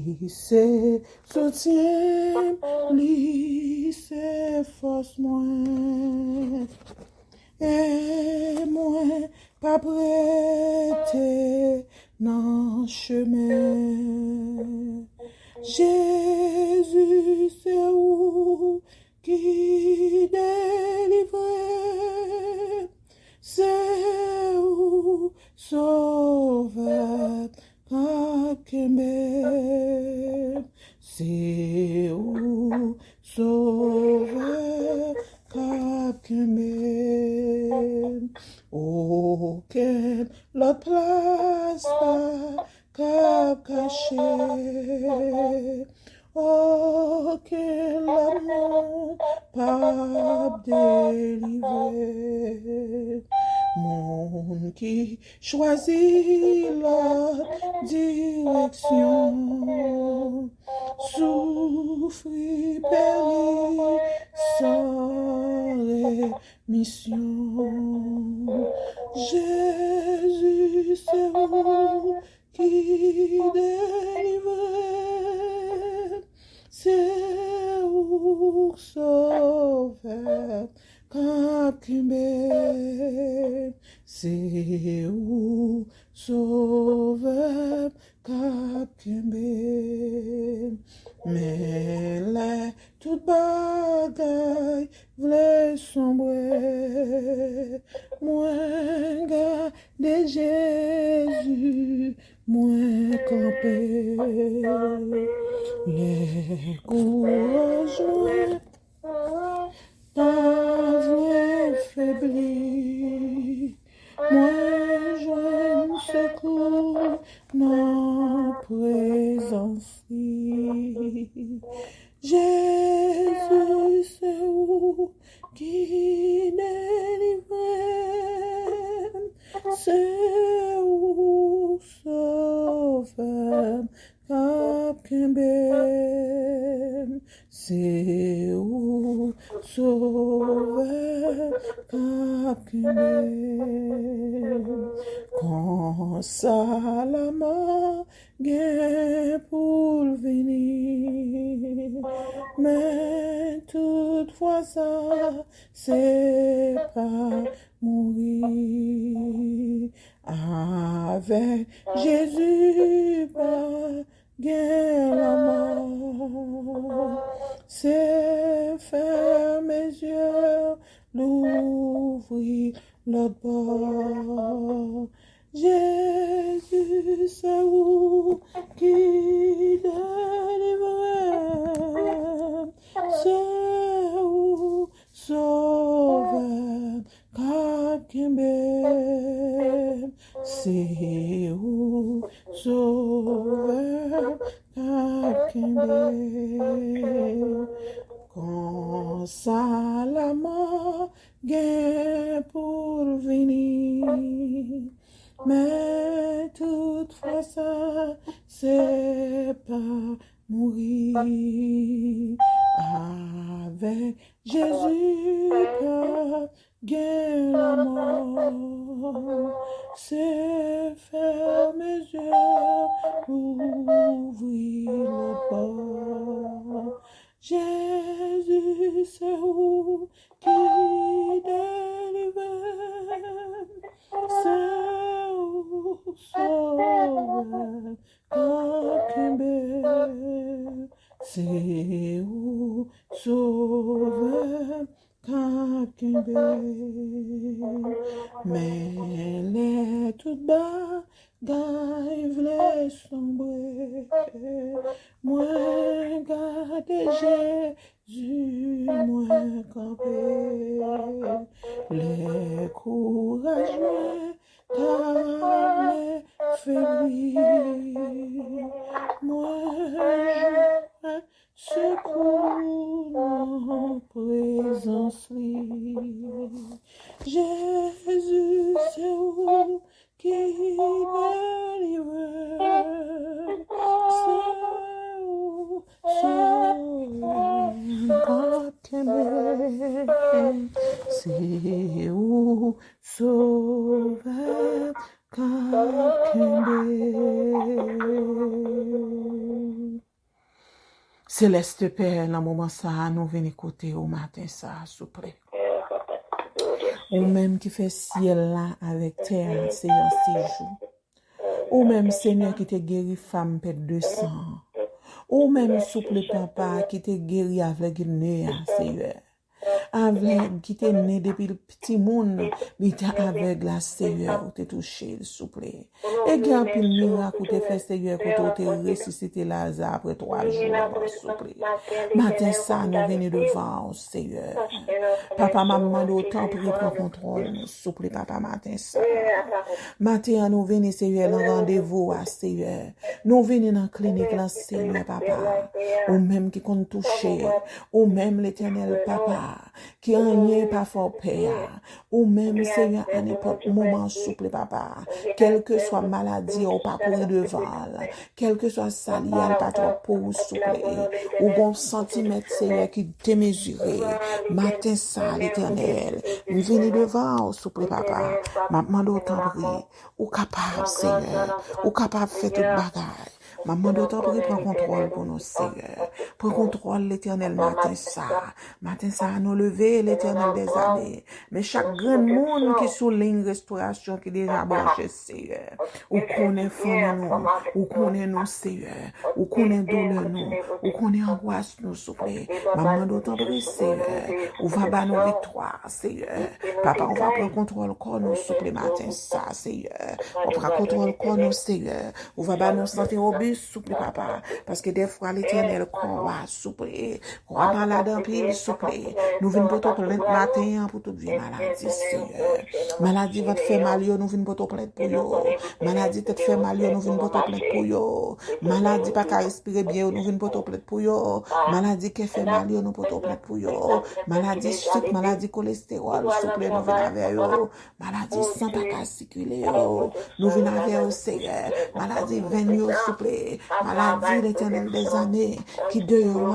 Lycée soutien, lycée force moins, et moins pas prêté dans chemin. Jésus, c'est où qui délivre, c'est où sauveur Kakembe, c'est où sauveur Kakembe. Aucun la place pas cap caché, aucun l'amour pas délivré. Monde qui choisit la direction, souffrit, périt sans rémission. Jésus, c'est où qui délivre, c'est où sauveur Kakembe, c'est où sauveur Kakembe. Mais là, toute bagaille voulait sombrer, moins garder Jésus, moins camper. Les courages dans les faiblis, moi joigne secours dans présence. Jésus, c'est où qui délivre, c'est où sauveur Kakembe, c'est où sauveur Kakembe. Quand ça la mort gain pour venir, mais toutefois ça c'est pas mourir. Avec Jésus pas gain la mort, c'est fermer mes yeux, l'ouvrir l'autre bord. Jésus, c'est où qui délivre, c'est où sauveur Kakembe, c'est où sauveur Kakembe. Quand ça la mort gain pour venir, mais toutefois ça c'est pas mourir. Avec Jésus pas gain la mort, c'est faire mes yeux, ouvrir le port. Jésus, c'est où qui délivre, c'est où sauveur Kakembe, c'est où sauveur Kakembe. Mais les toutes bagailles voulaient sombrer, moins garder Jésus, moins camper. Les courages moins calmes, faiblis, moins secours en présence. Jésus, c'est où qui délivre, c'est où sauveur Kakembe, c'est où sauveur Kakembe. Céleste Père, dans le moment ça, nous venons écouter au matin ça, souple. Ou même qui fait ciel là avec terre, Seigneur, ces jours. Ou même Seigneur qui te guéri femme pète de sang. Ou même souple papa qui te guéri avec nez, Seigneur. Avec qui t'es né depuis le petit monde, il t'a avec la Seigneur, ou t'es touché, s'il vous plaît. Et qu'il y a un peu de miracle ou t'es fait Seigneur, ou t'es ressuscité Lazare après 3 jours, s'il vous plaît. Matin ça, nous venons devant, Seigneur. Papa, maman, autant pris prendre contrôle, s'il vous plaît, papa, matin ça. Matin, nous venons, Seigneur, dans rendez-vous, Seigneur. Nous venons dans la clinique, là, Seigneur, papa. Ou même qui compte toucher, ou même l'éternel, papa. Qui en est pas fort père, ou même Seigneur à n'importe moment souple papa, quelle que soit maladie ou pas courir devant, quelle que soit salière pas trop pour souple, ou bon centimètre Seigneur qui démesuré, matin ça l'éternel, nous venez devant souple papa, ma demande autant prie, ou capable Seigneur, ou capable faire toute bagaille. Maman d'autant prie prend contrôle pour nous, Seigneur. Prends contrôle l'éternel matin ça, nous lever l'éternel des années. Mais chaque grand monde qui souligne restauration qui déjà branché, Seigneur. Ou qu'on est femme nous, ou qu'on est nous, Seigneur. Ou qu'on est douleur nous, ou qu'on est angoisse nous, s'il vous plaît. Maman d'autant prie, Seigneur. On va battre nos victoires, Seigneur. Papa, on va prendre contrôle corps nous, s'il vous plaît, matin ça, Seigneur. On prend contrôle corps nous, Seigneur. On va battre nos santé au but, souple papa, parce que des fois l'éternel qu'on va souple, qu'on va malade en pile souple, nous venons pour te plaindre matin pour toute vie maladie, Seigneur. Maladie va te faire mal, nous venons pour te plaindre pour yo. Maladie te fait mal, nous venons pour te plaindre pour yo. Maladie pas qu'à respirer bien, nous venons pour te plaindre pour yo. Maladie qui fait mal, nous pour te plaindre pour yo. Maladie sucre, maladie cholestérol, souple, nous venons avec yo. Maladie sang pas qu'à circuler yo. Nous venons avec yo, Seigneur. Maladie veine souple. Maladie l'éternel des années qui de yo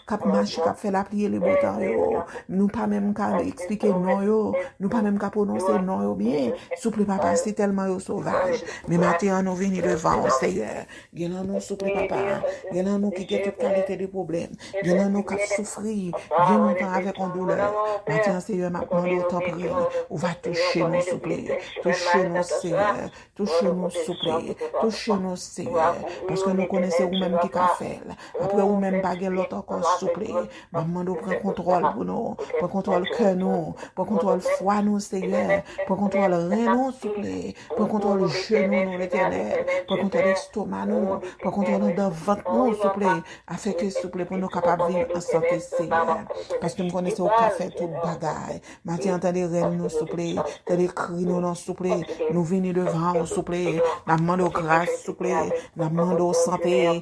cap marche cap fait la prière le beau temps yo nous pas même qu'à expliquer non yo nous pas même qu'à prononcer non yo bien souple papa c'est tellement yo sauvage mais maintenant nous venir devant Seigneur gen nous souple papa gen nous qui a toute qualité de problème gen nous qui souffrir bien longtemps avec en douleur maintenant Seigneur maintenant autant prier on va toucher nous souple toucher nous Seigneur toucher nous souple toucher nous Seigneur parce que nous connaissons vous-même qui a fait. Après vous-même pas l'autre encore souple. Maman nous prend contrôle pour nous, prend contrôle cœur nous, prend contrôle foi nous Seigneur, prend contrôle rein nous souple, prend contrôle genou nous l'éternel, prend contrôle estomac nous, prend contrôle dans ventre nous souple, afin que souple pour nous capables vivre en santé Seigneur. Parce que nous connaissons au café toute bagaille. Maintenant entendez rein nous souple, entendez cri nous non souple, nous venir devant souple, la demande grâce souple, la demande santé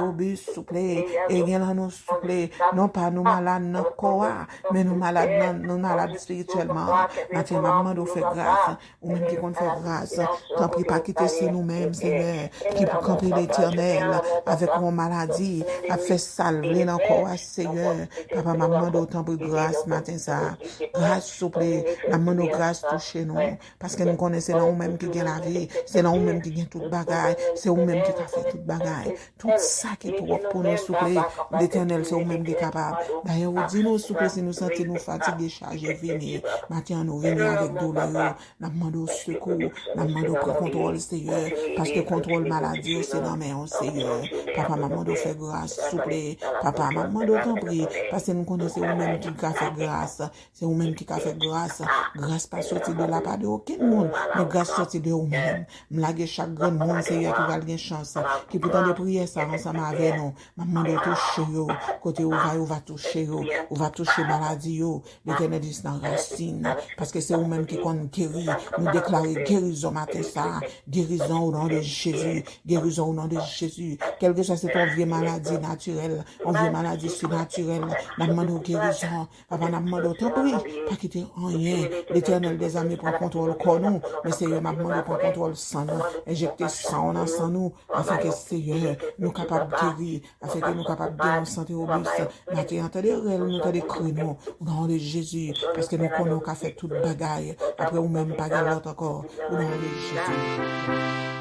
au but souple et bien nous souple non pas nous malades non corps mais nous malades spirituellement maintenant maman nous fait grâce ou même qui compte faire grâce tant pis pas quitter c'est nous-mêmes Seigneur qui pour camper l'éternel avec mon maladie a fait salver encore Seigneur papa maman d'autant pour grâce matin ça grâce souple maman nous grâce toucher nous parce que nous connaissons nous-mêmes qui gagne la vie c'est nous-mêmes qui gagne toute bagaille c'est nous-mêmes qui a fait toute bagaille tout ça qui est trop pour nous souple l'éternel c'est nous-mêmes qui est capable d'ailleurs vous dit nous souple si nous sentons nous fatigués chargés venir maintenant nous venir avec douleur nous demandons secours nous demandons prendre contrôle Seigneur parce que contrôle maladie c'est dans mes Seigneur papa maman doit faire grâce souple papa maman doit t'en prier parce que nous connaissons nous-mêmes qui a fait grâce c'est nous-mêmes qui a fait grâce pas sorti de la part de aucun monde mais grâce sorti de nous-mêmes m'laguer chaque grand monde Seigneur qui va avoir chance qui peut entendre prier ça ensemble avec nous maman doit toucher yo côté où va toucher yo ou va toucher maladie yo l'éternel dit dans racine parce que c'est nous-mêmes qui compte guérir nous déclarer guérison matin ça guérison au nom de Jésus guérison au nom de Jésus quelle que soit cette vieille maladie naturelle une vieille maladie surnaturelle la demande guérison papa la demande autant prie pas quitter rien l'éternel des amis prend contrôle corps nous mais c'est ma demande prend contrôle sang nous injecter sang dans sang nous afin que Seigneur, nous capables de guérir, afin que nous capables de nous sentir robustes. Matin, entendez, nous t'avons cru, nous, au nom de Jésus, parce que nous connaissons qu'à faire toute bagaille, après ou même pas l'autre encore, au nom de Jésus.